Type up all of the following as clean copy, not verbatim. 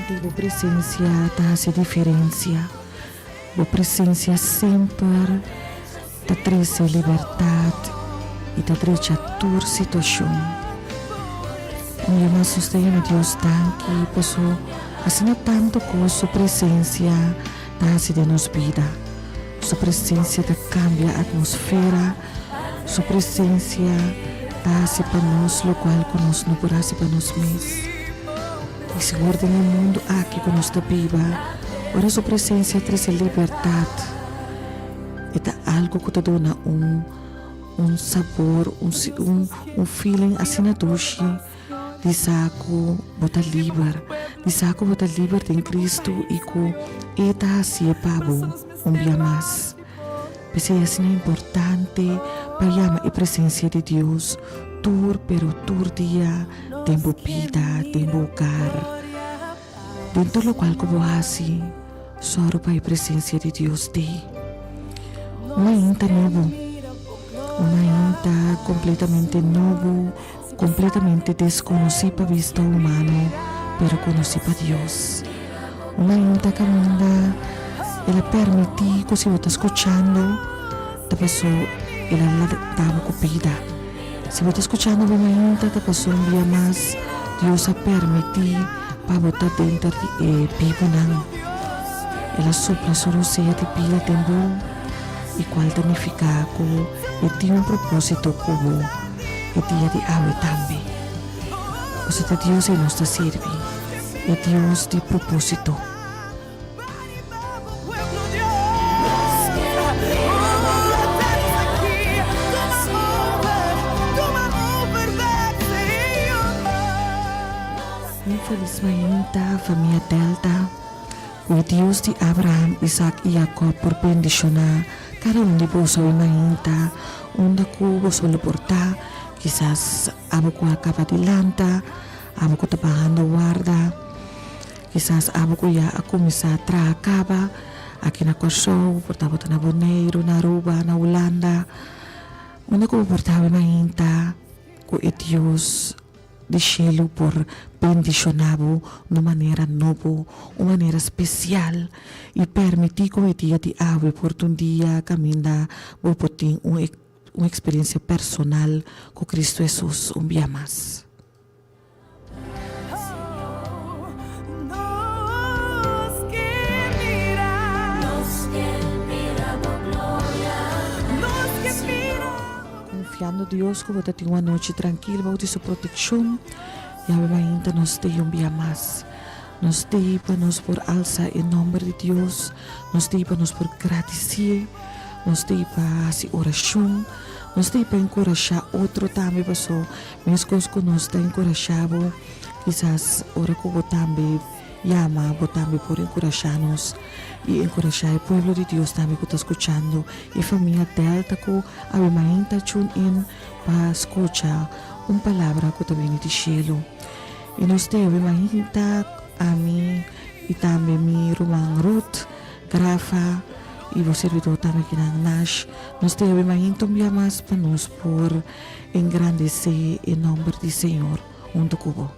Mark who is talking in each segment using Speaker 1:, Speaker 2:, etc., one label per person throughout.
Speaker 1: Ante a presença hace diferença. A presença sempre te traz liberdade e te traz a tua situação. Nós sustemos Deus tanque, posso assim tanto com sua presença hace de nos vida. Sua presença te cambia a atmosfera, sua presença hace para nós o qual conosco não pode para nós mesmos. E seguro no mundo aqui que nós viva, ora sua presença traz liberdade. É algo que te dá sabor, feeling assim na duche. De saco bota livre, em Cristo e que eta se pabo dia mais. Mas é assim importante para chamar a presença de Deus tur dia, tempo vida, tempo car. Dentro do qual que assim, só para a presença de Deus de. Uma inta novo, uma inta completamente novo, completamente desconocido para vista humano, pero conocido para Dios. Una inta caminda, ela permite que si vos estás escuchando, te pasó, ela daba copida. Si vos estás escuchando una inta, te pasó un día más, Dios ha permitido para botar dentro de piponan. Ela sopla solo sea de pila tempo, y cual significa que tiene un propósito como e dia de água também. O sea, Deus nos está sirve, é Deus de propósito. Infelizmente, a família Delta, o Deus de Abraham, Isaac e Jacob por bendicionar cada de vós ainda, onde cubo solo portar. Quizás abo ko acaba de lanta, abo ko trabajando guarda, quizás abo ko ya ako misa acaba, aqui na Corso, portava na Boneiro, na Aruba, na Holanda, onde ko portava na Inta, ko é Deus de cielo por bendicionavo de maneira nova, uma maneira especial, e permitir que o dia de ave por um dia caminhar, vou poder uma experiência personal com Cristo Jesus dia mais. Confiando em Deus que vou ter uma noite tranquila, vou ter sua proteção e ainda nos dê dia mais. Nos dê para nos por alça em nome de Deus, nos dê para nos por agradecer, nos dê para fazer oração, nos dê para encorajar outro também, pessoal. Mesmo que nos dê encorajado, quizás ora que também llama, também por encorajar-nos e encorajar o povo de Deus também que está escutando e a família Delta que ainda tune in para escutar uma palavra que também é de cielo. E nos dê ainda a mim e também minha irmã Ruth, Grafa, e o servidor também que não nasce, nos deve mais mais para nós por engrandecer em nome do Senhor, junto com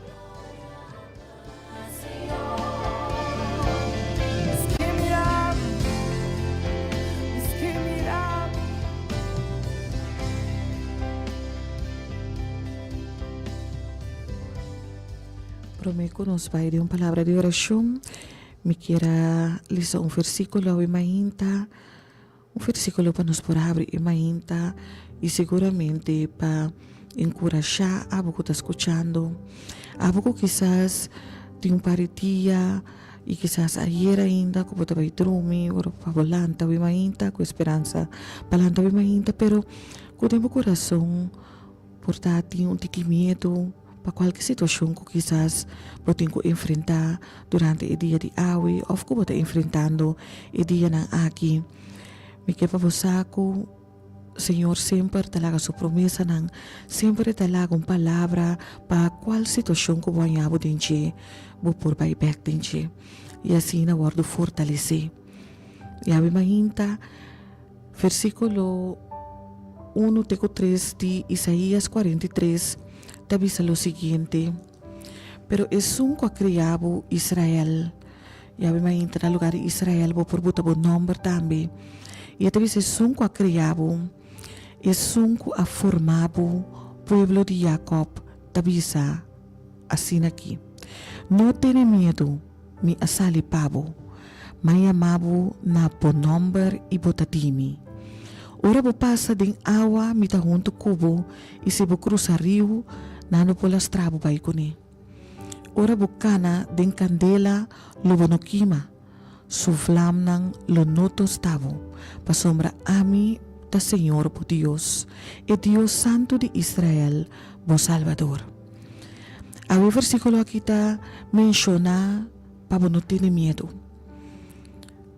Speaker 1: Prometo nos vai de uma palavra de oração. Me queira listar versículo e mainta, versículo para nos por abrir e mainta e seguramente para encorajar a que está escuchando, a que quizás tem dia e quizás ayer ainda como estava a dormir ou para volanta e mainta com esperança volanta e mainta, pero com o coração portátil um medo para qualquer situação que quizás você tem que enfrentar durante o dia de hoje ou que você está enfrentando o dia aqui. Me quer para você que Senhor sempre talaga sua promessa, sempre talaga uma palavra para qual situação que você vai dentro, vou por back dentro. E assim na guardo fortalecer. E a minha versículo 1:3 de Isaías 43 te avisa lo siguiente: Pero esun ko criabo Israel. Ya we mainta na lugar de Israel bo por buta bo nombre tambe. E talvez esun ko criabo, esun ko a formabo pueblo de Jacob, tabisa assim aqui. No tiene miedo, mi asali pabo. May amabo na po nombre e botatimi. Ora bo pasa ding awa mita junto kubo e se bo cruza rio nano po las trabo bay kuni. Ora bo kana ding candela lubonokima. Su flam nang lonotos tabo. Pasombra ami ta Señor po Dios e Dios Santo de Israel bo Salvador. Awi versículo kita menciona pabo no tiene miedo.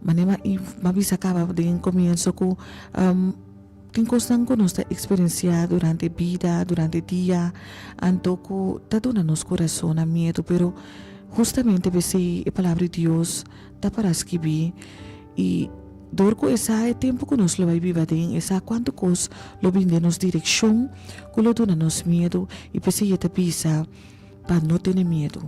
Speaker 1: Manema mabisa ka din comienzo ko tinkosang ko nos experiencia durante vida, durante dia, anto ko taduna nos corazón a miedo, pero justamente besi a palavra de Dios ta para escribir e dorco esa tempo que nos lo vai viva din, esa quanto cos lo binde nos dirección, ko lo duna nos miedo e besi eta pisa para no tener miedo.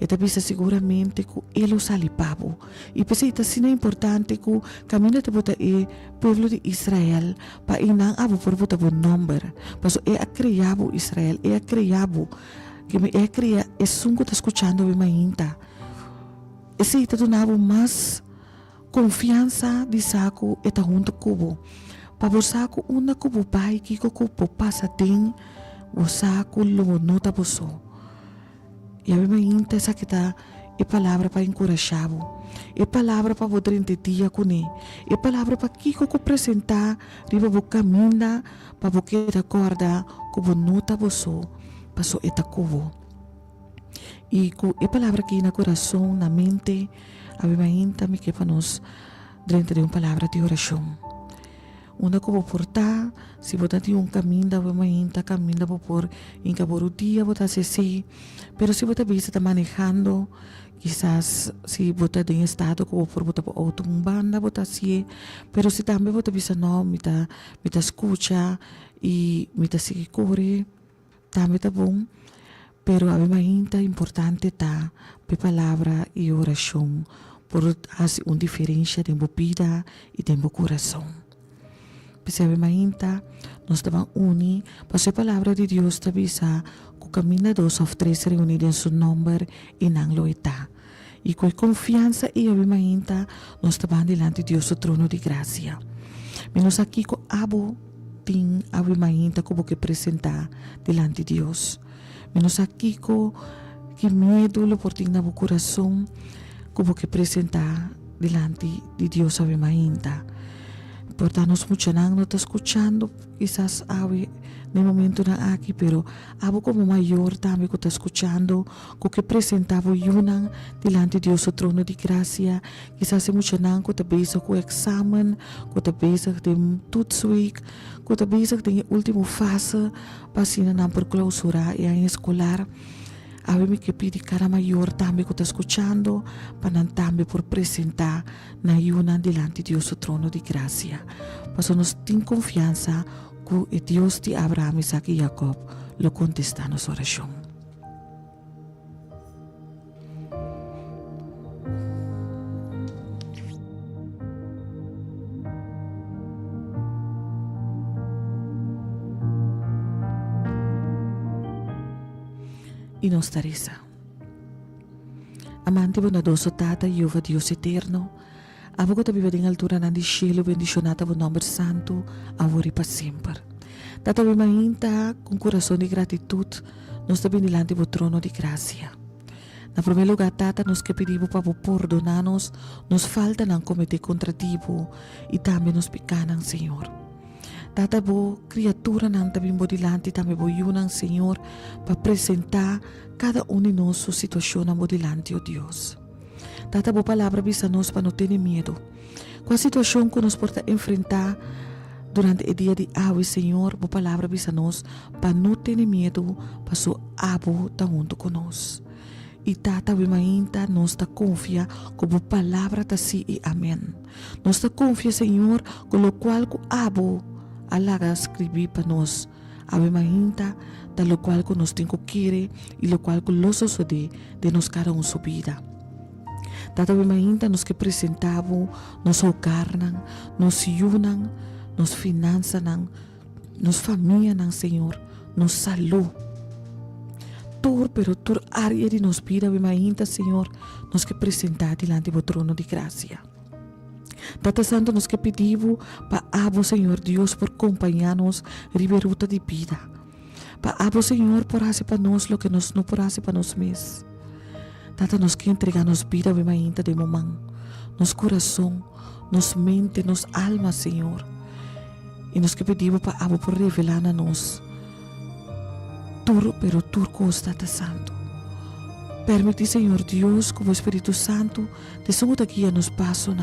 Speaker 1: Eta bisa seguramente que ele salipabo. E pensei que é importante que caminho de botar pueblo de Israel para inang abo por botar bom número. Paso a criado Israel, a criado que me cria é sungo tá escutando bem mainta. Esse tá donavo mais confiança de saco eta junto cubo. Para o saco uma cubo pai que cubo passa tem o saco lo nota boso. E a minha essa que tá é palavra para encorajar, é palavra para poder entender com ele, é palavra para que eu apresentar, riba o caminho para você acordar como nota você passou eta cubo. E com é palavra que na coração, na mente, a minha também que para nós dentro de uma palavra de oração. Una como portar, se botar de caminho da mainta, caminho da por em caboro dia botar se pero se botar bisa tá manejando, quizás se botar em estado como por botar por auto banda botar se, pero se também botar bisa não, mita escucha e mita se corre, também tá bom. Pero a mainta importante tá pe palavra e oração por fazer uma diferença em vida e em coração. Percebe mainta, nós estamos uni, para a palavra de Deus está bisa, que camina 2 ou 3 reunidos em seu nome e não lo está. E com confiança e a mainta, nós estamos diante de Deus o trono de graça. Menos aqui com abo tem a mainta como que apresentar diante de Deus. Menos aqui com que medo lo por ter no coração como que apresentar diante de Deus a mainta. Portanto, nós mucho não está escuchando, quizás awe no momento na aqui, pero abo como maior também que está escuchando, que apresentava yunang diante de Deus o trono de graça, quizás mucho não que está bezig com o examen, que está bezig de toetsweek, que está bezig de última fase, para não por clausura e em escolar. Ave que pedir cara maior também que está escutando, para também por apresentar na yuna delante de Deus o trono de graça. Para nós ter confiança que Deus de Abraão, Isaac e Jacob lo contesta a nossa oração. E nos tarisa. Amante bondadoso Tata, Jehová Deus eterno, abo que vive em altura na de cielo, bendicionata o nome santo, agora e para sempre. Tata me mainta com coração de gratitude, nos também delante do trono de graça. Na primeiro lugar, Tata, nos que pedimos para perdonar-nos, nos falta não cometer contrativo e também nos pecanan, Senhor. Tata bo criatura não também bo dilante também bo yunang Senhor para apresentar cada de nós sua situação bo dilante o Deus. Tata bo palavra bisa nós para não ter medo. Com a situação que nos porta enfrentar durante o dia de hoje, Senhor, bo palavra bisa nós para não ter medo, para sua abo tá junto conosco. E Tata mainta nós ta confia como palavra ta si e amém. Nós ta confia, Senhor, com o qual o abo alaga escrever para nós Ave Mahinta, da lo qual que nós temos que querer e lo qual que nós sucede de nós cada um sua vida. Tata Ave Mahinta, nós que apresentamos, nós carnan, nós yunan, nós finanças, nós família, Senhor, nós saúde. Pero tur área de nos vida, Ave Mahinta, Senhor, nós que apresentar diante do trono de graça. Tata Santo, nós que pedimos para abo, Senhor Deus, por acompanhar-nos riberuta de vida. Para abo, Senhor, por fazer para nós o que nós não por fazer para nós mesmos. Tata, nós que entregar-nos vida, Ave Mahinta, de momento, nos coração, nos mente, nos alma, Senhor. E nós que pedimos para abo por revelar a nós. Pero tur costa, Tata Santo. Permite, Senhor Deus, que o Espírito Santo te sonda guia nos passos.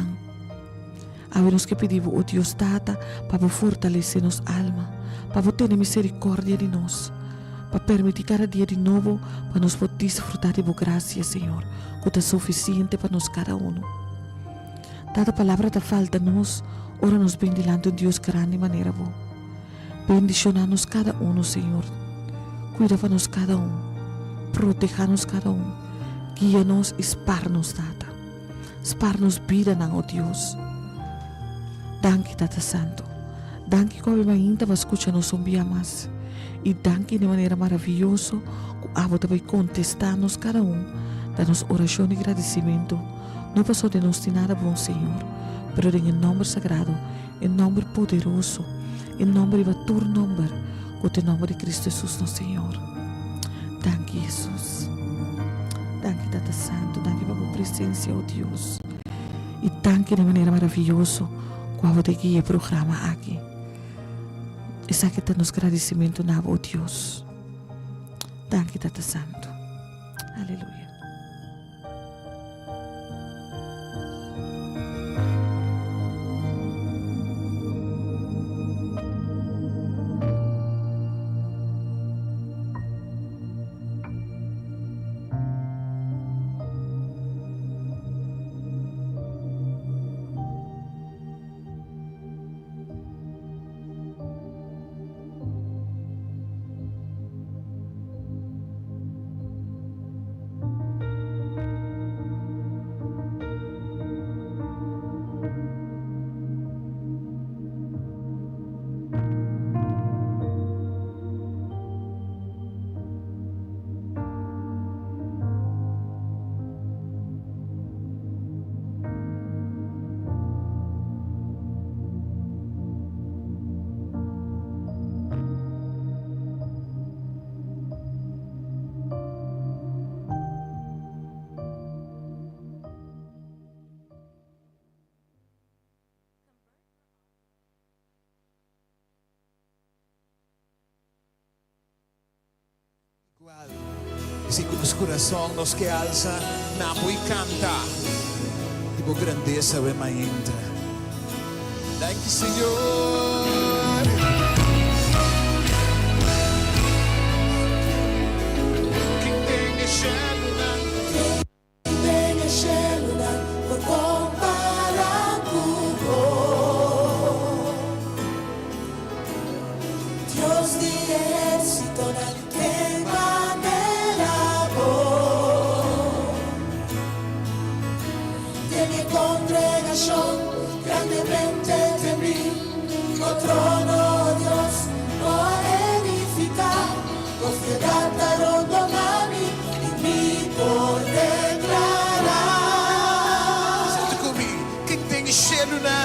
Speaker 1: Havemos que pedir o Deus Tata para fortalecer nos alma, para ter misericórdia de nós, para permitir cada dia de novo para nós poder desfrutar de boa graça, Senhor, que é suficiente para nós cada um. Tata palavra da falta nós, ora nos bem delante de Deus grande de maneira boa. Bendicionar-nos cada um, Senhor. Cuida para nós cada um, proteja-nos cada um, guia-nos e espar-nos, Tata. Espar-nos vida, ó Deus. Danke, Tata Santo. Danke que Ave Mahinta vai escutar-nos um dia mais. E danke de maneira maravilhosa que a Ave vai contestar-nos cada um, dar-nos oração e agradecimento. Não passou de nós de nada bom, Senhor, mas em nome sagrado, em nome poderoso, em nome de tu nome, com o nome de Cristo Jesus, nosso Senhor. Danke, Jesus. Danke, Tata Santo. Danke pela tua presença, ó Deus. E danke de maneira maravilhosa quando te guia o programa aqui. E sabe que nos agradecimento na ó Deus. Danke, Tata Santo. Aleluia.
Speaker 2: Si con los corazón nos que alza, napo y canta, tipo grandeza Ave Mahinta. Thank you, Señor. Quem tem a célula, por comparar com Dios de ejército, grandemente temí, o trono Dios lo edificar, confiadaron domani y mi por declarar. Sente comigo, quem tem célula,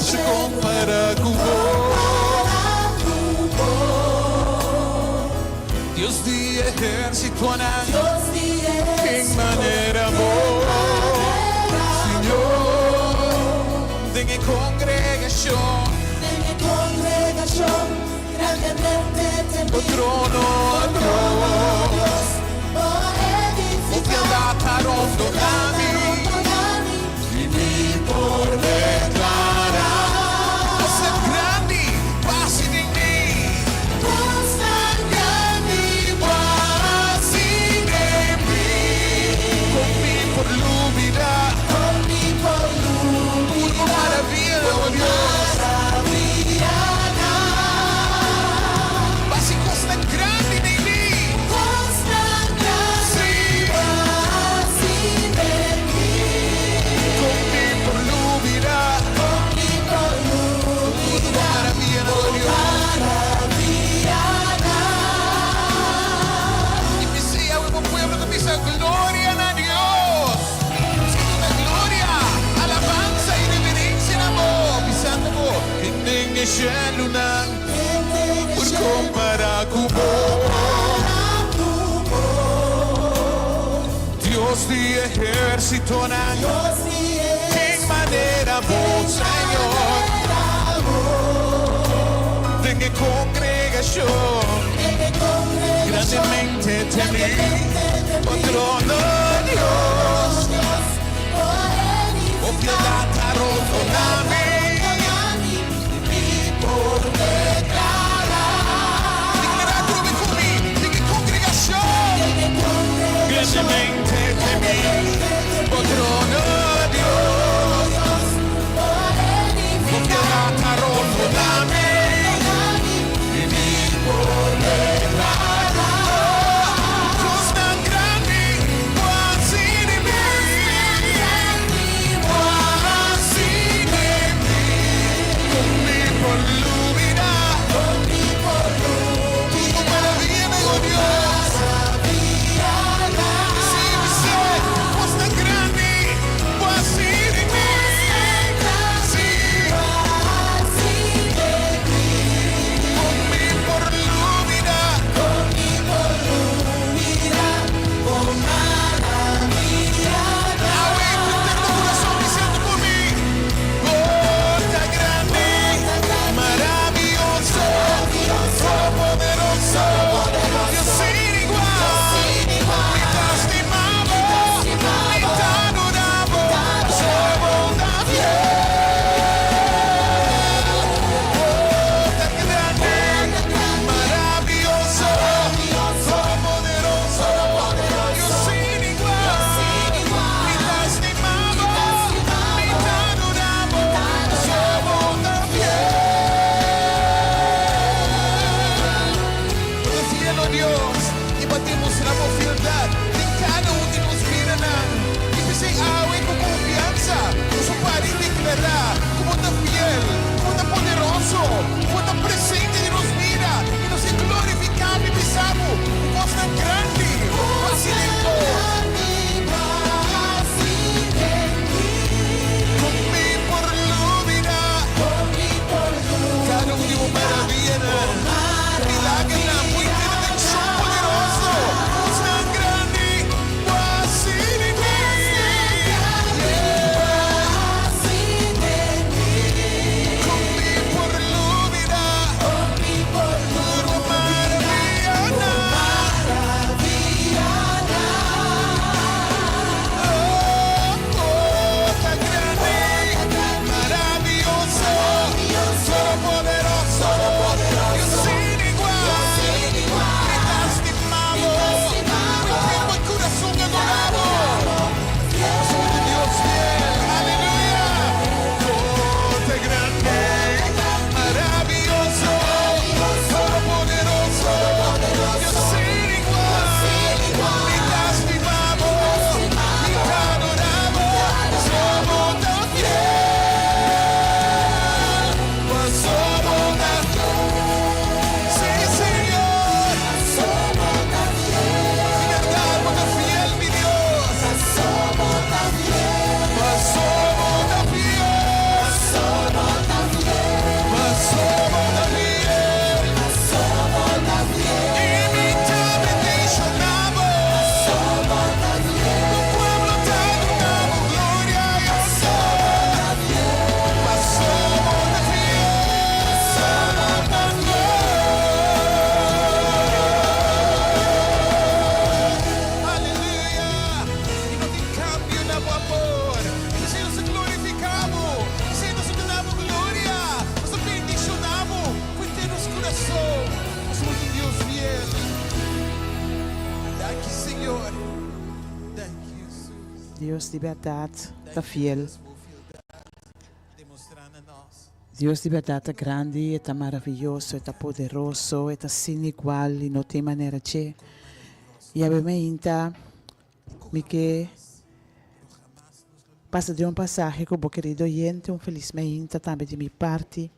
Speaker 2: se compara com Deus de ejército, quem maneira boa. En congregación, grandemente temí, trono Dios, confiadaron domani y mi por declarar. Ser grande, paz en mí, conmigo por lumidad, maravilla, oh Dios. cielo nang berkompara kubo. Dios de ejército nang en manera vos, Señor, de que congregación grandemente temí, oh trono Dios, oh piedad perdóname. Grandemente temí, oh trono Dios, oh piedad perdóname.
Speaker 3: Dios de verdad está fiel. Dios de verdad está grande, está maravilloso, está poderoso, está sin igual y no tem maneira de. E a minha inta, me que passa de passagem com o querido oyente, feliz inta também de minha parte.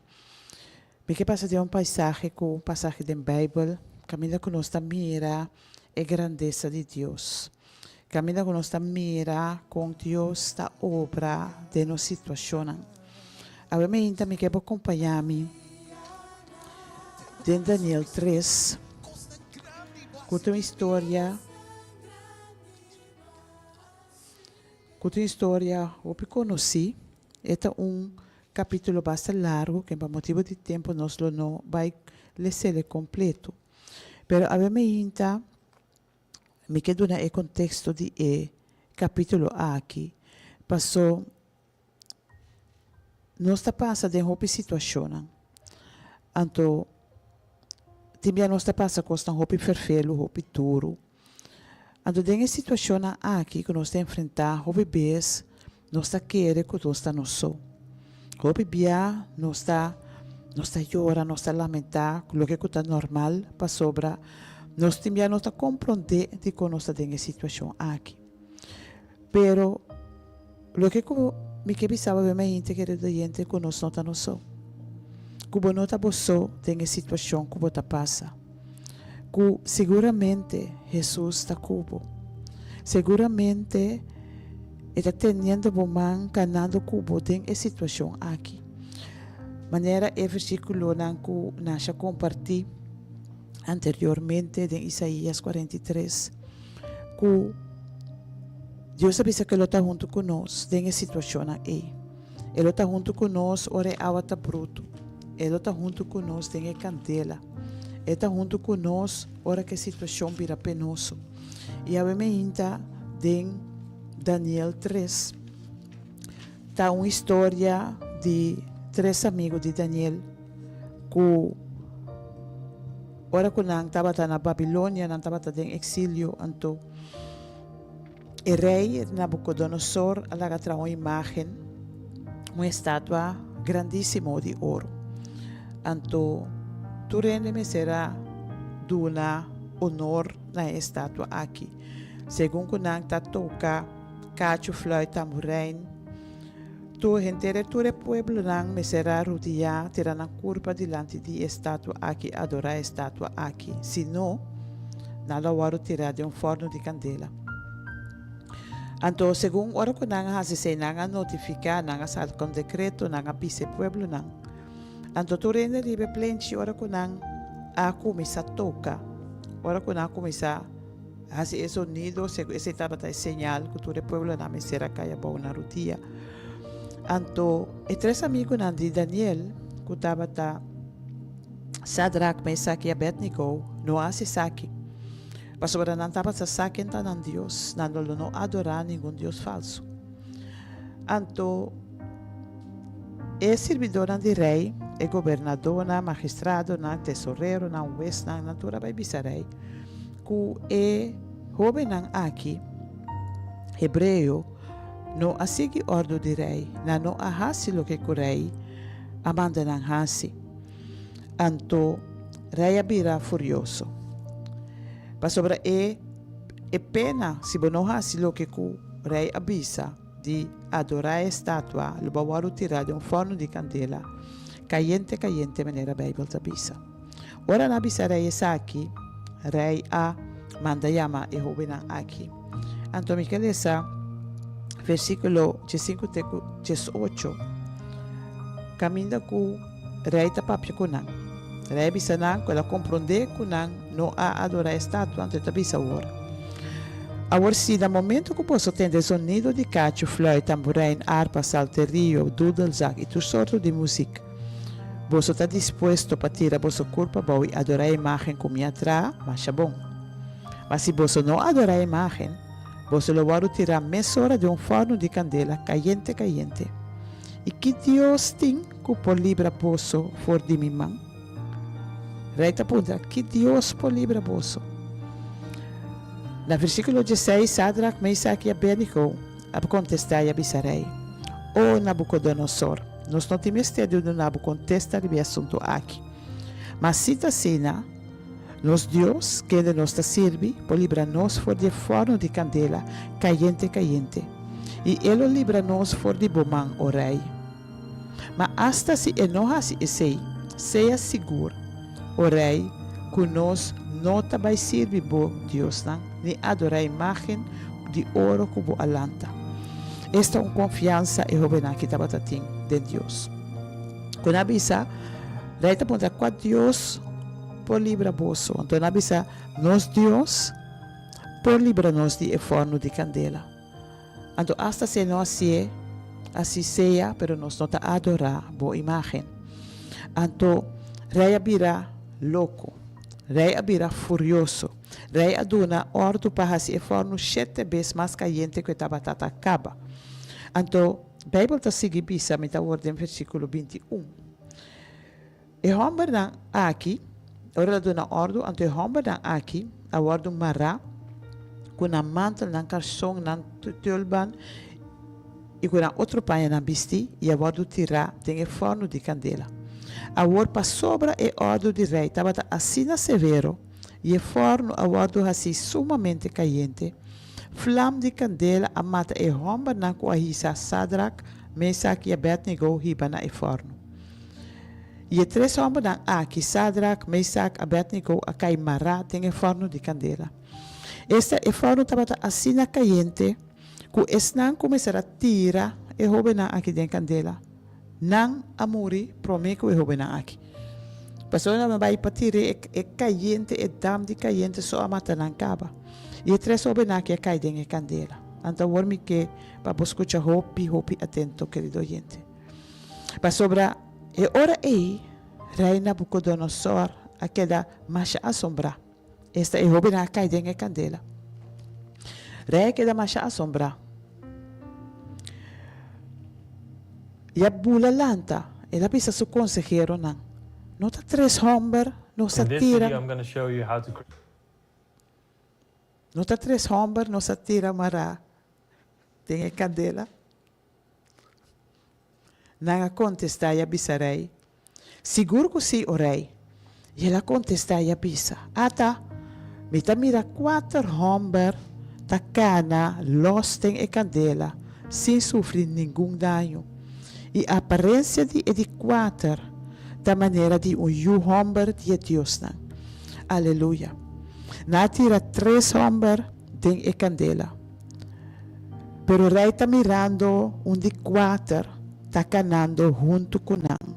Speaker 3: Me que passa de passagem com o passagem da Bíblia, caminha conosco mira a grandeza de Deus. Caminha conosco mira com Deus da obra de nossa situação. A minha inta me que acompanhar-me de Daniel 3, conta uma história eu conheci. Este é capítulo bastante largo, que por motivo de tempo nós não vai ler completo. Pero a mim me quedo no contexto de capítulo aqui. Passou, nós está passando em uma situação. Então, também nós está passando com uma ferfelo, uma duro. Então, tem situação aqui que nós está enfrentar, uma vez, nós está querendo que nós está no sol. Uma vez, nós está chorando, nós está lamentar, o que está normal para sobra. Nós também não está compreender de que nós está em situação aqui. Pero, o que me pensava obviamente que era gente que nós não está no sol. Que não está no sol, tem situação que está passa. Que seguramente Jesus está cubo. Seguramente está tendo bom canando cubo tem situação aqui. Maneira é versículo que nós compartilhamos anteriormente de Isaías 43, que Deus avisa que Ele está junto conosco em situação aí. Ele está junto conosco, ora a água está bruto. Ele está junto conosco em candela. Ele está junto conosco, ora que a situação vira penoso. E a ainda em Daniel 3, está uma história de 3 amigos de Daniel que ora que não estava na Babilônia, não estava em exílio, então o rei Nabucodonosor alaga uma imagem, uma estátua grandíssima de ouro. Então, tu rende-me será duna honor na estátua aqui. Segundo que não está toca, cacho, flauta, tamborim, tu gente tu pueblo não me será rodear, terá na curva diante de estátua aqui, adorar a estátua aqui. Se não, nada vai tirar de forno de candela. Então, segundo hora que não se não notificar, não sai com decreto, não avisa pueblo não. Então, tu rende libre plenty hora que não começar a tocar, hora que não começar a fazer sonido, esse estava a señal que tu pueblo não me será caia bom na rodia. Então, e 3 amigos de Daniel, que estava Sadrach, Mesach e Abednego, não há se saque. Mas agora não estava se saque em Deus, não adorar nenhum Deus falso. Então, é servidor de rei, é governador, magistrado, tesoureiro, juez, natura vai bisarei, que é jovem aqui, hebreu, não a seguir ordem de rei, não a hasi o que o rei amanda não hasi. Então, rei abira furioso. Mas sobre é pena se não hasi o que o rei avisa de adorar a estátua, lo vai tirar de forno de candela, caliente, maneira a Bíblia avisa. Ora na avisa rei aqui, rei a manda chama e jovem aqui. Então, me quer versículo 5 18, caminha com rei da papia com não. Rei bisa não, que ela compreende com não há adorar a estátua, então está bisa ora. Agora, se no momento que você tem o sonido de cacho, flauta, tamborim, harpa, salterio, dudelzak e tudo sorto de música, você está disposto para tirar a sua culpa e adorar a imagem como atrás, mas é bom. Mas se você não adorar a imagem, você lo vai tirar meia hora de forno de candela, caliente. E que Deus tem que por livre você for de minha mão? Reita punta, que Deus por livre você. No versículo 16, Sadrach, Mesach e Abednego contestar e avisarei. O Nabucodonosor, nós não temos tempo de Nabucodonosor de assunto aqui. Mas se está cena, nos Deus que nos serve, por livrar-nos for de forno de candela, caliente. E Ele livra-nos for de bomão, o rei. Mas hasta se Ele não hace isso, seja seguro, o rei, que nós não vai servir por Deus, nem adorar a imagem de ouro como alanta. Esta é uma confiança e jovem que estava tendo de Deus. Quando avisa, rei está apontando que Deus por libra boso. Então, na bisa, nós Deus, por libra nós de forno de candela. Então, hasta se não assim seja, pero nós não adorar boa imagem. Então, rei abira louco, rei abira furioso, rei aduna ordo para se forno 7 vezes mais caliente que estava acaba. Então, a Bíblia está seguindo bisa, me está ordem versículo 21. E homem dan aqui, ora aduna ordo, então homem dan aqui, a ordo mará, com a mantel nan calção nan tulban e com a outro paia na bisti e a ordo tirar tem forno de candela. A ordo para sobra e ordo de rei estava assim severo e o forno a ordo assim sumamente caliente. Flam de candela a mata e homem nan com a hisa Sadrak, Mesak e Abednego hiba na e forno. E 3 homens dan aqui, Sadrak, Mesak, Abednego, a caimara tem o forno de candela. Este é forno estava assim na caliente, que esnan começar a tirar e roubar aqui dentro candela. Não amori, prometo e roubar aqui. Passou na vai para tirar é caliente, é dam de caliente só a mata não acaba. E 3 homens aqui cai dentro candela. Então, vou-me que para escutar hopi atento, querido gente. Para sobra e ora aí, rei Nabucodonosor, aquela marcha assombra. Esta é rouba na cai dentro candela. Rei que da marcha assombra. E a bula lanta, ela precisa su consejero não. Nota 3 homens, não se
Speaker 4: In this
Speaker 3: tira.
Speaker 4: video, I'm going to show you how to
Speaker 3: Nota 3 homens, não se tira mará. Tem candela. Não contestar a bisa rei. Seguro que sim o rei. E ela contestar a bisa. Ata, me ta mira 4 homens ta cana, los tem e candela, sem sofrer nenhum dano. E a aparência de 4 da maneira de homem de Deus. Aleluia. Na tira 3 homens tem e candela. Pero o rei está mirando de 4 está canando junto com ele.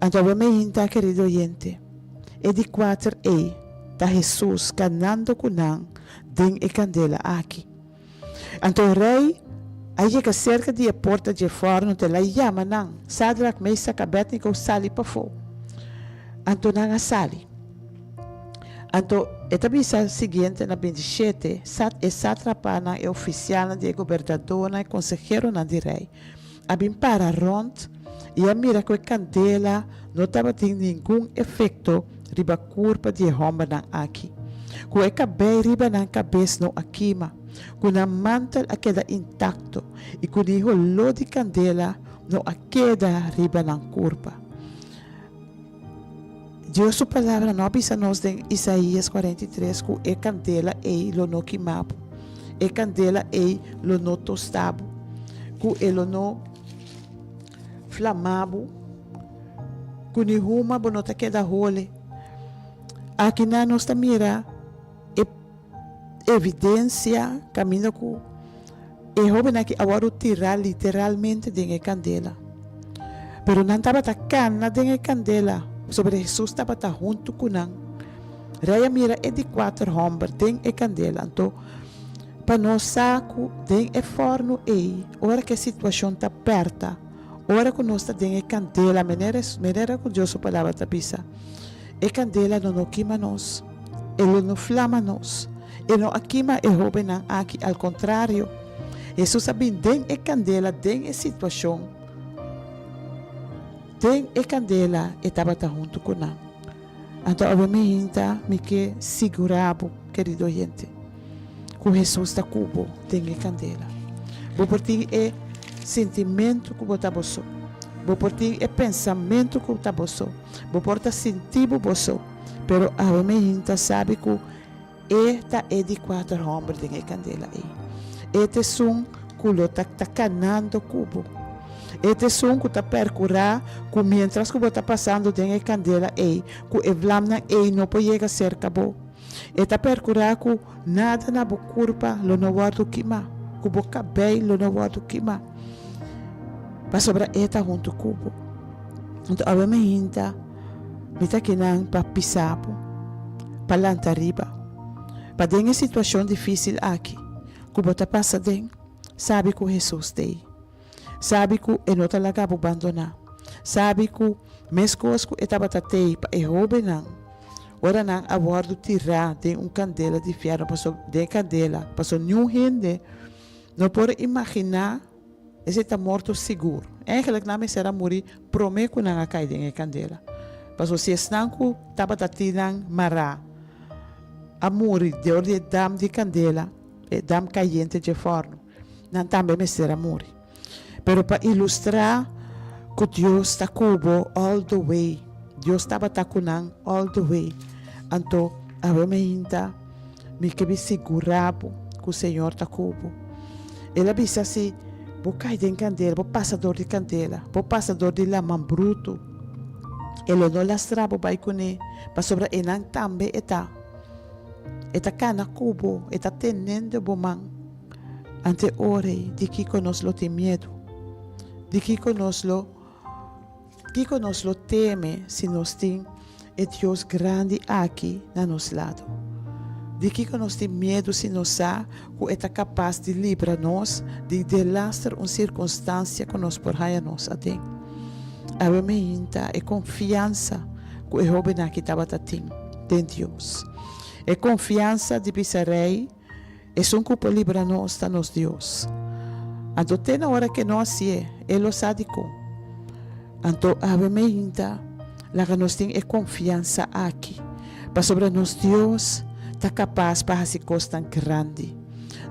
Speaker 3: Então, vamos querido gente, e de 4 está Jesus canando com ele, tem e candela aqui. Então, o rei, aí chega cerca de a porta de forno, te la chama, não, Sadrak, Mesak, Abednego, sali para fora. Então, não sali. Então, esta bisa seguinte, na 27, é satrapana e oficial de governador e consejero de rei. Abim para rond e a mira que a candela não estava tendo nenhum efeito riba curva de homem aqui. Com a cabelo riba na cabeça não aquima, com a mantel a queda intacto e com o rolo de candela não a queda riba na curva. Deus sua palavra não avisa nos em Isaías 43 que a candela é lo no queimado, a candela é lo no tostado, que lo no flamado, que ni huma bonota queda role. Aqui na nossa mira evidência caminho com e jovem aqui agora tirar literalmente de candela, pero não estava tacando de candela. Sobre Jesus estava junto com ele. Rei mira é de 4 homens, tem e candela. Então, para nós saco, tem e forno e, ora que a situação está aperta, ora que nós tem e candela, maneira que Deus sua palavra está pisa. E candela não queima nós, ele não flama nós, ele não queima e rouba aqui, ao contrário. Jesus sabe, tem e candela, tem e situação, tem e candela e estava junto com ele. Então, obviamente, me que segurava, querido gente, que Jesus está cubo, tem e candela. Vou por ti é sentimento que você passou. Vou por ti é pensamento que você passou. Vou por ti sentir você. Pero, obviamente, sabe que esta é de 4 homens, tem e candela aí. Este é um que está canando cubo. Este som que está percorrendo, que mientras que está passando tem a candela aí, que o vlamna aí não pode chegar cerca bo. Está percorrendo que nada na boa curva lo não guardo queima, que o cabelo lo não guardo queima. Para sobre esta junto cubo. Então obviamente Mita kinang pa pisapo, palanta riba. Pa dengue situação difícil aqui, kubota passa den, sabe que Jesus tem. Sabe que e não talaga abandonar. Sabe que mes coisas que estava tatei pa e roube não. Ora não abordo tirar de candela de fiado passou de candela, passou nenhum gente. Não pode imaginar esse tá morto seguro. Eigenlijk na me será morrer prometo não cai de candela. Passou se estanco estava tatinang mará. A morrer de ordem dam de candela, e dam caliente de forno. Não também me será morrer. Pero para ilustrar que Deus está cubo all the way. Deus estava takunang all the way. Então, a minha me que me segurabo que o Senhor está cubo. Ela disse assim, vou cair de candela, vou passador de candela, vou passador de lamam bruto. Ele não lastrabo vai com ele, para sobre enang também está. Eta cana cubo, eta tenendo bomang. Ante ore, de que conosco tem medo. De que conosco teme se nós tem é Deus grande aqui na nosso lado. De que nós tem medo se nós sabe que é capaz de livrar nós de delastar uma circunstância que nós por raia nós até. A minha é confiança que o jovem aqui estava tendo de Deus. É confiança de bisarei, é um que pode livrar nós da nosso Deus. Então, tem na hora que nós ele sabe como. Então, a minha lá que nós temos é confiança aqui. Para sobre nós Deus está capaz para fazer coisas tão grandes.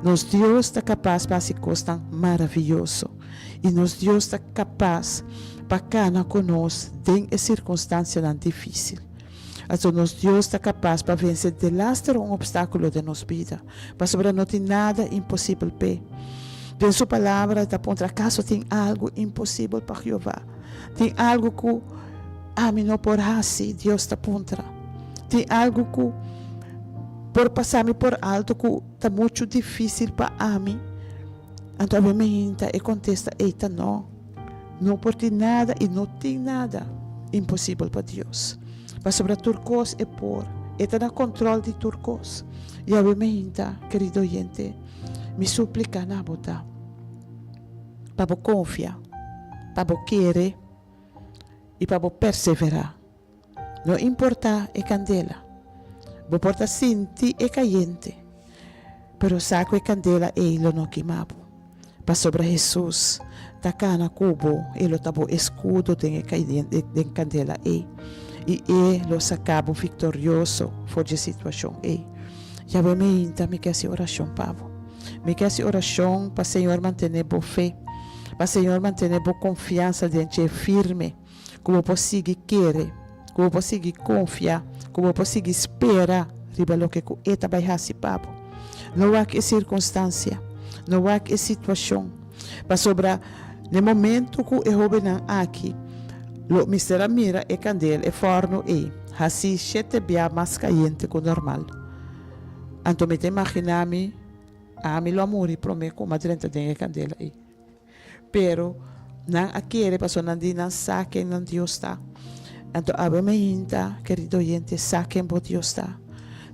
Speaker 3: Nosso Deus está capaz para fazer coisas tão maravilhosas. E nosso Deus está capaz para caminhar conosco em circunstâncias tão difíceis. Então, nosso Deus está capaz para vencer de lastre um obstáculo de nossa vida. Para sobre não tem nada impossível para. Em sua palavra, está aponta acaso tem algo impossível para Jeová. Tem algo que a mim não por assim, Deus está aponta. Tem algo que por passar-me por alto que está muito difícil para a mim. Então, a minha e contesta, eita não. Não por ter nada e não tem nada impossível para Deus. Mas sobre turcos é por. Está no controle de turcos. E a minha, querido oyente, me suplica na botar. Para confiar, para querer e para perseverar. Não importa a candela, não importa sentir é caliente, pero saco a candela e ele não queimado. Para sobre Jesus, tacar na cubo, ele tabo escudo de candela e ele sacabo vitorioso for de situação e. Já me quer essa oração, Pavo. Me quer essa oração para o Senhor manter boa fé. Para o Senhor manter boa confiança dentro firme, como conseguir querer, como conseguir confiar, como conseguir esperar, riba lo que eta vai hasi papo. Não há que circunstância, não há que situação, para sobrar no momento que eu jovem aqui, lo mistera mira e candela e forno e hasi sete bia mais caliente que o normal. Então me te imaginami a mim lo amori prometo como adrenta de candela e. Pero não aquele passou não de não saquem não Deus está. Então a minha querido oyente saquem por Deus está.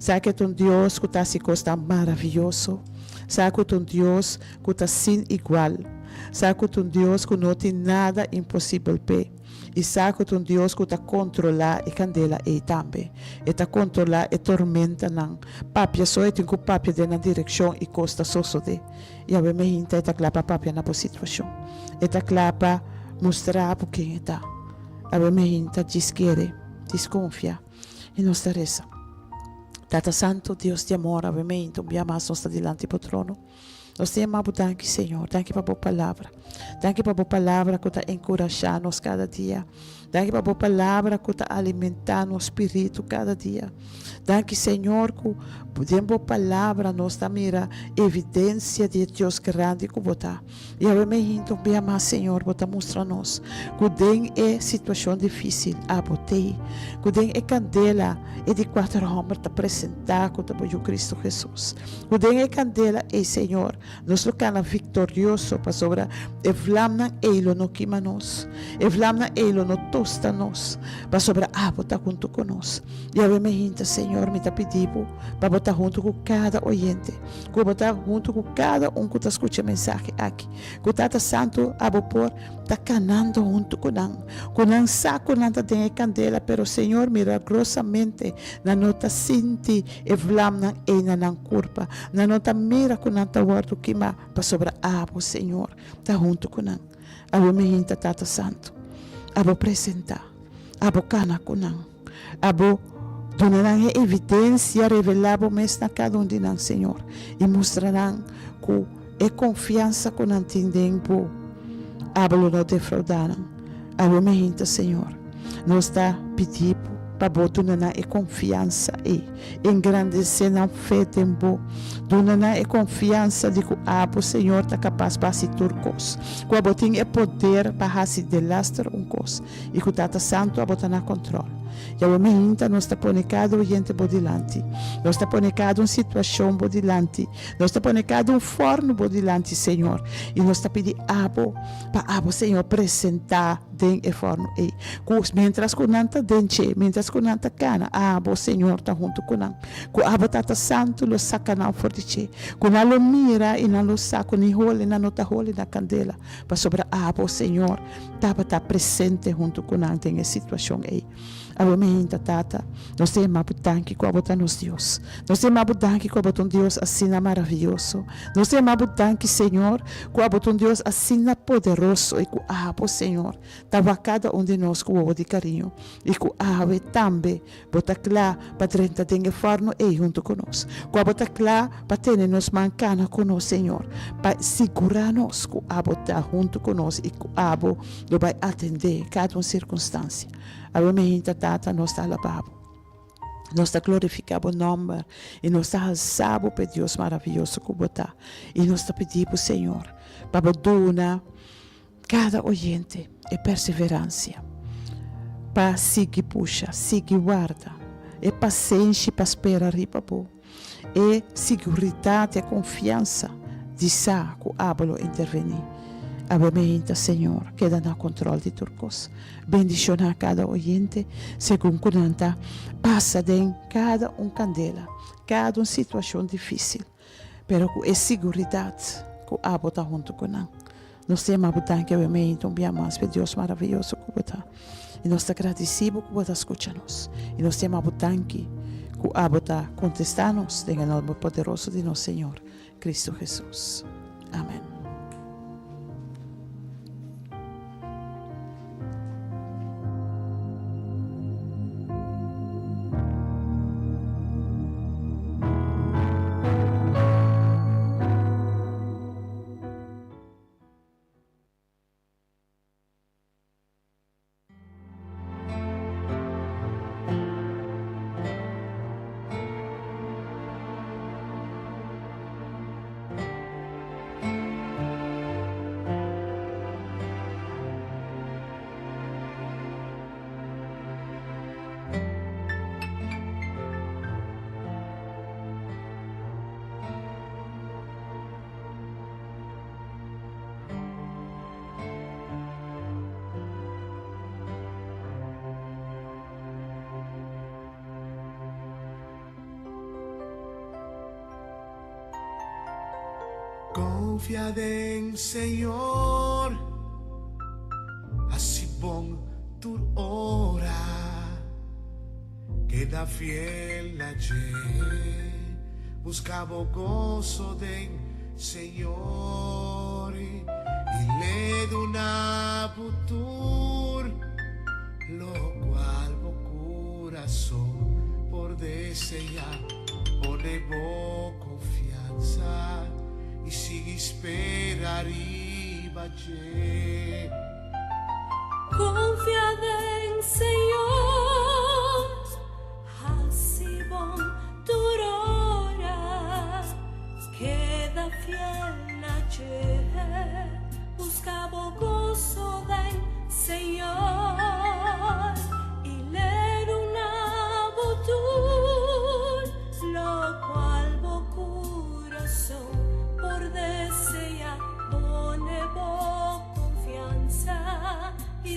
Speaker 3: Saquem um Deus que está se costa maravilhoso. Saquem um Deus que está sem igual. Saquem um Deus que não tem nada impossível para. E saquem um Deus que está controlar e candela e também. Está controlar e tormenta não. Papia só é tem que papia de na direção e costa só de. E a minha está clapa papia na situação. Está clapa mostrar por quem está. A minha desquere, desconfia e nos reza. Tata Santo, Deus de amor, a minha nós está diante do trono. Nós te amamos, danke, Senhor. Danke para a boa palavra. Danke para a boa palavra que está encorajando-nos cada dia. Danke para a boa palavra que está alimentando o espírito cada dia. Danke, Senhor, que por boa palavra nós está mira evidência de Deus grande que botar. E a mim também amar, Senhor, botar mostra-nos que tem é situação difícil a botei. Que tem é candela e de 4 homens para apresentar que o Cristo Jesus. Que tem é candela e Senhor Nos lo cana victorioso para sobra. E vlamna eilo no quima nos. E vlamna eilo no tosta nos. Para sobra botar junto con nos. E a me hinta, Senhor, me tá pedindo para botar junto com cada oyente. Que botar junto com cada que está escutando a mensagem aqui. Que Tata Santo, por tá canando junto com nan. Com nan saco nanta tem candela, pero Senhor, milagrosamente, na nota sinti e vlamna e na curva. Na nota mira com nanta guardo quima para sobra Senhor, tá junto com nan. Abo me hinta, Tata Santo. Abo presentar. Abo cana com nan. Abo donarão evidência revelável mesmo na cada de nós, Senhor, e mostrarão que é confiança que não tempo. Hablo não defraudarão. Hablo me hinta, Senhor. Nós está pedindo para botar na confiança e engrandecer na fé tempo. Dona é confiança de que o Senhor está capaz para se turcos. Que a botinha é poder para se delastrar coisa. E que o Tata Santo a botar na controle. E a minha nós está pondo cada oyente bodilante. Nós está pondo cada situação bodilante. Nós está pondo cada forno bodilante, Senhor. E nós está pedindo para Senhor apresentar dentro do forno. E mientras que nanta dente, mientras que nanta cana, Senhor está junto com nós. Que Tata Santo lo saca na forte. Que não lo mira e não lo saca nem role, não nota role na candela. Para sobre Senhor, está presente junto com nós em situação aí. Abomenta, Tata, nós temos abutanque com a nos Deus. Nós temos abutanque com a Deus assim maravilhoso. Nós temos abutanque, Senhor, com a Deus assim poderoso. E com a Senhor, estava cada de nós com o de carinho. E com a também, bota lá para 30 de forno e junto conosco. Com a bota lá para ter nos mancana conosco, Senhor. Para segurar-nos com a bota junto conosco. E com a lo vai atender cada circunstância. Abomenta, Tata, nós está alabado. Nós está glorificado o nome. E nós está alçado para Deus maravilhoso que botar. E nós está pedindo, Senhor, para donar cada oyente e perseverança. Para seguir puxa, seguir guarda. E paciência para esperar riba boa. E segurança e confiança de saco abolo intervenir. Abomenta, Senhor, queda no controle de turcos. Bendiciona cada oyente, segundo Kunanta, passa de cada candela, cada situação difícil, pero com a segurança que a bota junto com nós. Nós temos a botar que obviamente mais para Deus maravilhoso que botar. E nós estamos agradecidos que você escuta-nos. E nós temos a botar que a botar contestar-nos em nome poderoso de nosso Senhor, Cristo Jesus. Amém.
Speaker 2: Confiad en Señor, así pon tu hora, queda fiel ayer, buscaba gozo del Señor y le da una futuro, lo cual mi corazón por desear, pone confianza. Y sigue esperar y vaya.
Speaker 4: Confiad en Señor, así bon durora, queda fiel ayer, buscaba gozo del Señor y leer una votud, lo cual mi corazón por dentro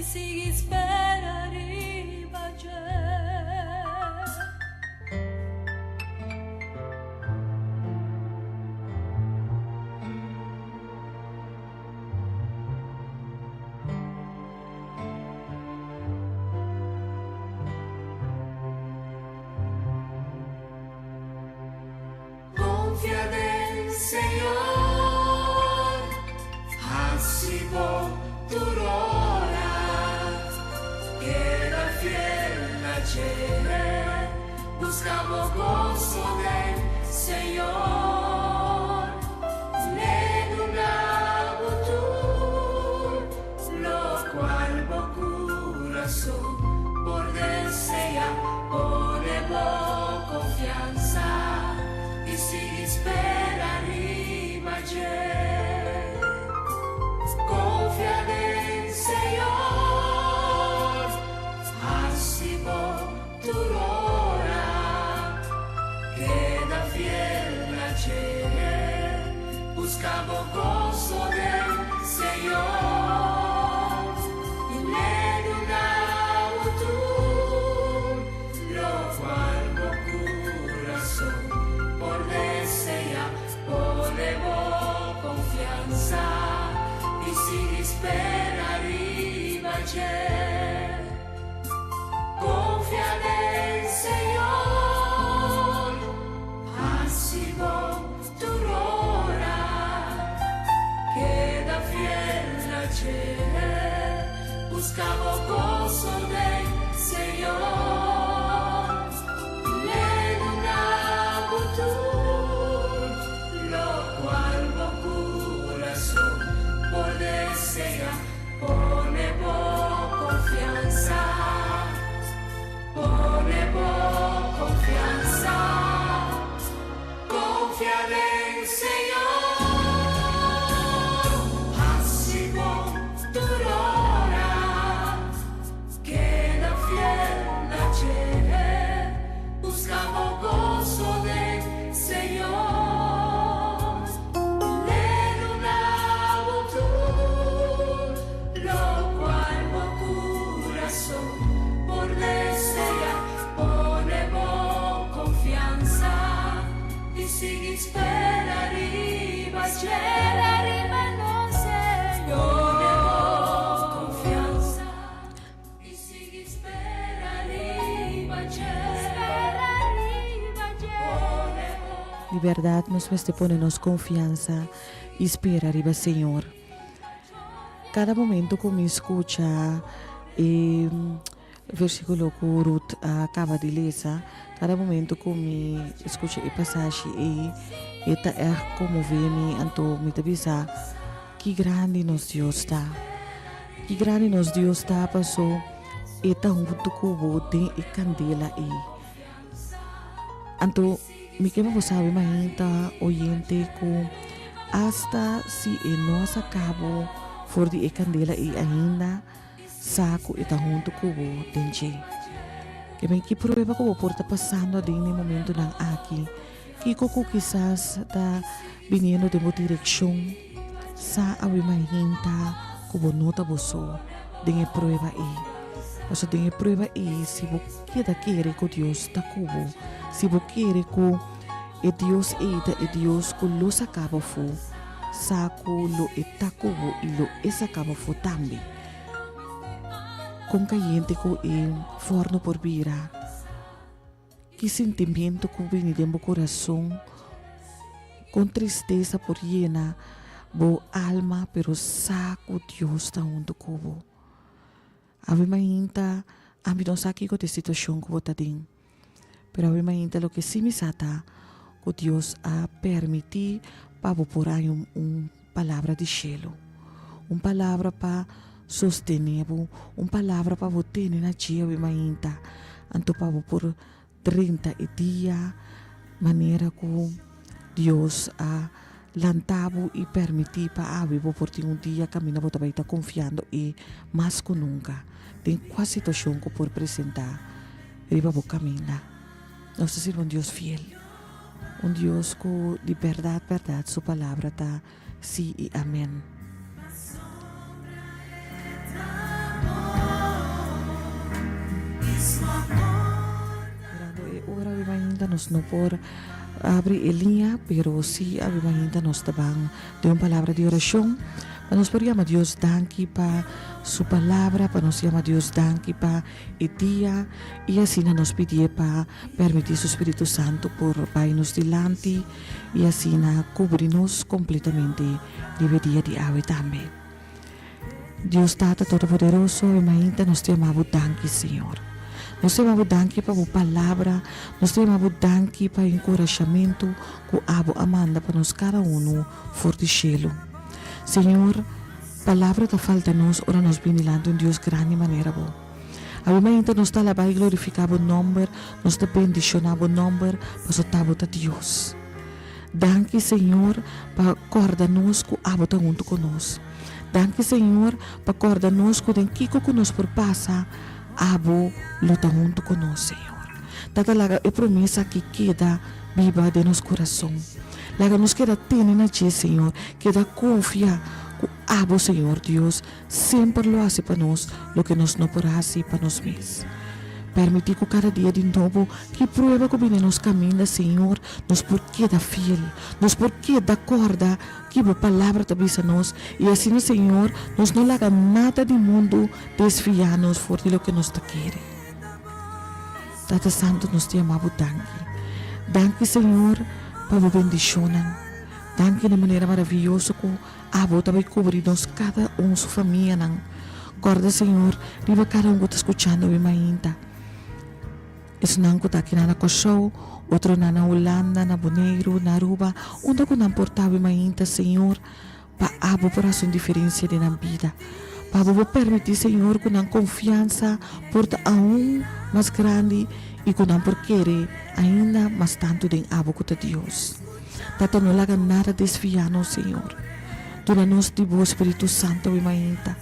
Speaker 4: y sigue espera arriba ya.
Speaker 2: Confía en el Señor, así tu hora, queda fiel ayer, buscamos gozo del Señor, ninguna virtud, lo cual corazón por desear, ponemos confianza y sigue espera arriba ayer. Confía en el Señor, así tu hora, queda fiel ayer, buscamos gozo del Señor, y ninguna virtud, lo cual corazón por desear, ponemos confianza y sigue espera arriba ayer. Confía en el Señor, así tu hora, queda fiel ayer, buscamos gozo del Señor, ninguna virtud, lo cual corazón por desear, ponemos confianza, ponemos confianza, confía en el Señor, así tu hora, queda fiel ayer, buscamos gozo del Señor, ninguna virtud, lo cual corazón por desear, ponemos confianza y sigue espera arriba no Señor, ponemos confianza y sigue espera arriba ponemos.
Speaker 1: Liberdade nos faz ponernos confiança e espera arriba, Senhor. Cada momento que me escuta versículo que Ruth acaba de ler, cada momento que me escuta a passagem está comover-me, então me avisa que grande nosso Deus está. Que grande nosso Deus está, passou está junto com tem e candela aí. Então me quero você sabe mais oyente que hasta se nós acabamos for de candela e ainda saco está junto com o dengue. Que bem que prova que o por está passando de no momento não aqui. Que coco quizás está vindo de uma direção sa awi mahinta como nota boso de prova aí. Mas de prova aí se você quer que Deus está cubo, se você quer que Deus é Deus que lo acaba fu, saco lo está cubo e lo acaba fu também. Com caliente que forno por vira, que sentimento que vem de meu coração, com tristeza por llena, bo alma, pero saco Deus está junto cubo. Ave mainta, a mim não sabe que a situação que você tem, pero ave mainta lo que sim me sata, que Deus a permitir para por aí palavra de cielo, palavra para sostener-vos, palavra para você ter na dia ave mainta, anto para por 30 dias, maneira que Deus a lantavo e permitir para viver por dia caminhar para estar confiando e mais que nunca tem qual situação que por apresentar ele vai caminhar. Nós somos Deus fiel, Deus que de verdade sua palavra está sim e amém. nos no por abrir a linha, pero sí Ave Mahinta nos tabang de uma palavra de oração. Para nos podíamos Deus danke para sua palavra, para nos chamar Deus danke para o dia e assim nos pedir para permitir o Espírito Santo por vai-nos delante e assim cobrir-nos completamente de dia de ave também. Deus Tata Todo-Poderoso, Ave Mahinta, nos chamamos danke, Senhor. Nos chamamos danke para a palavra, nos chamamos danke para o encorajamento que abo amanda para nos cada fortecê-lo. Senhor, palavra da falta nos, ora nos benilando em Deus grande maneira boa. A Mahinta nos está lá para glorificar o nome, nos está bendicionando o nome, para soltar a Deus. Danke, Senhor, para acordar-nos que abo está junto conosco. Danke, Senhor, para acordar-nos que o que nos perpassa, abo luta junto conosco, Senhor. Tata laga é promessa que queda viva de nosso coração. Laga nos queda ter na ti, Senhor, queda confia que abo, Senhor Deus, sempre lo hace para nós, lo que nos não por hacer para nós mesmos. Permitir que cada dia de novo que prueba que vem nos caminha, Senhor, nos porquê da fiel, nos porquê da corda que a palavra te avisa nós e assim, Senhor, nos não laga nada do mundo desfiar-nos por lo que nos te quer. Tata Santo, nos te amamos danke. Danke, Senhor, para a bendição. Danke de maneira maravilhosa que a bota vai cobrir-nos cada sua família. Corda, Senhor, riba cada que está escutando a Mahinta. Isso não está aqui na Kosovo, outro na Holanda, na Bonaire, na Aruba, onde que não portava a Mahinta, Senhor, para abo por a sua diferença de na vida. Para abo permitir, Senhor, que não confiança porta mais grande e que não por querer ainda mais tanto de abo que Deus. Tata não laga nada desfiar-nos, Senhor. Tu nos de o Espírito Santo, a Mahinta.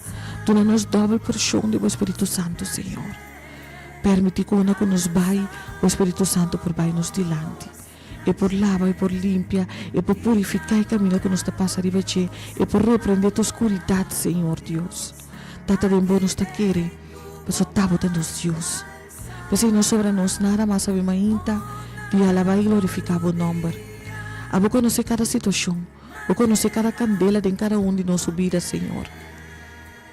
Speaker 1: Tu nos doble porção de o Espírito Santo, Senhor. Permite que nos vai o Espírito Santo por vai nos delante. E por lava, e por limpia, e por purificar o caminho que nos está passando de baixo, e por repreender a escuridade, Senhor Deus. Tata de bom nos está querendo, mas só está botando Deus. Mas se não sobra nos nada mais a Mahinta, de alabar e glorificar o nome. A boca conhecer cada situação, a conhecer cada candela de cada de nossa vida, Senhor.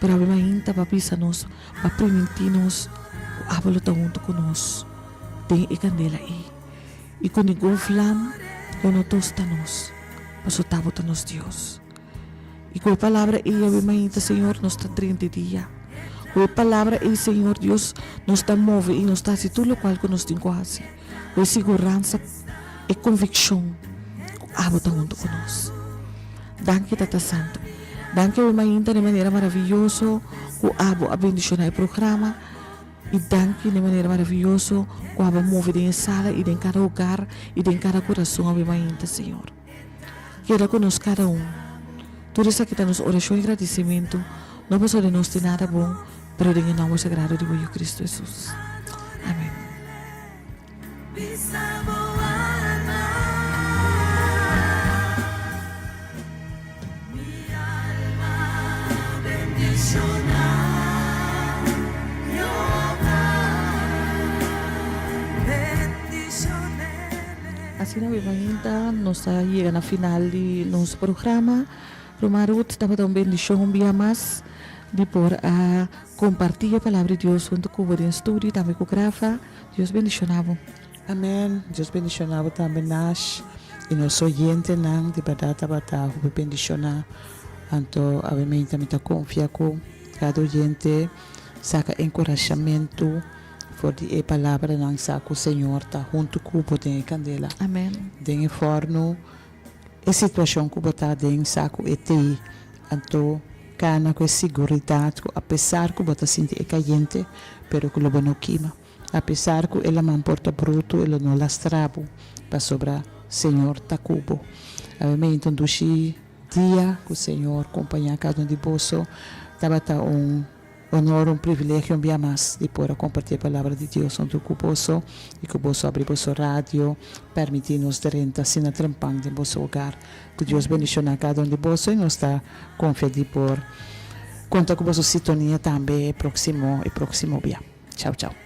Speaker 1: Pero a Mahinta para pisar-nos, para permitir-nos, a bola está junto conosco. Tem a candela aí. E quando o flama, quando tosta-nos, para soltar nos Deus. E com a palavra aí, a Mahinta, Senhor, nos está 30 dias. Com a palavra aí, Senhor Deus, nos está move e nos está assim tudo o qual que nos tem quase. Com a segurança e convicção, a bola está junto conosco. Danke, Tata Santo. Danke, a Mahinta, de maneira maravilhosa, que abo a bendicionar o programa. E danke de maneira maravilhosa que abo move em sala e em cada lugar e em cada coração, a Mahinta, Senhor. Queda conosco cada Tudo isso aqui está nos oração e agradecimento. Não passou de nós de nada bom, mas em nome sagrado de Jesus Cristo Jesus. Amém. Assim na Mahinta, nós chegamos ao final de nosso programa. Romarut, estava dando bendição um dia mais de por a compartilhar a palavra de Deus junto com o estúdio, também com o Grafa. Deus bendicionava.
Speaker 3: Amém. Deus bendicionava também nós e nosso oyente não de badata batata bendicionar. Então, a Mahinta me confia com cada oyente, saca encorajamento. For die palavra não saco o Senhor tá junto com o poder candela.
Speaker 1: Amém.
Speaker 3: Den forno a situação que botar den saco ETI. Então, cana com segurança, apesar que botar sentir caliente, pero que lo bueno quima. Apesar que ela man porta bruto, ela não lastrabo para sobrar Senhor tá cubo. A mim então dushi dia que o Senhor acompanha cada de bolso, tava honor, privilégio, um dia mais de poder compartilhar a palavra de Deus junto com o bolso e que o bolso abrir o rádio, permitir-nos de renta, assim na trampang de nosso hogar. Que Deus bendicionar cada de bolso e nos está confiando por conta com a sintonia também próximo dia. Tchau, tchau.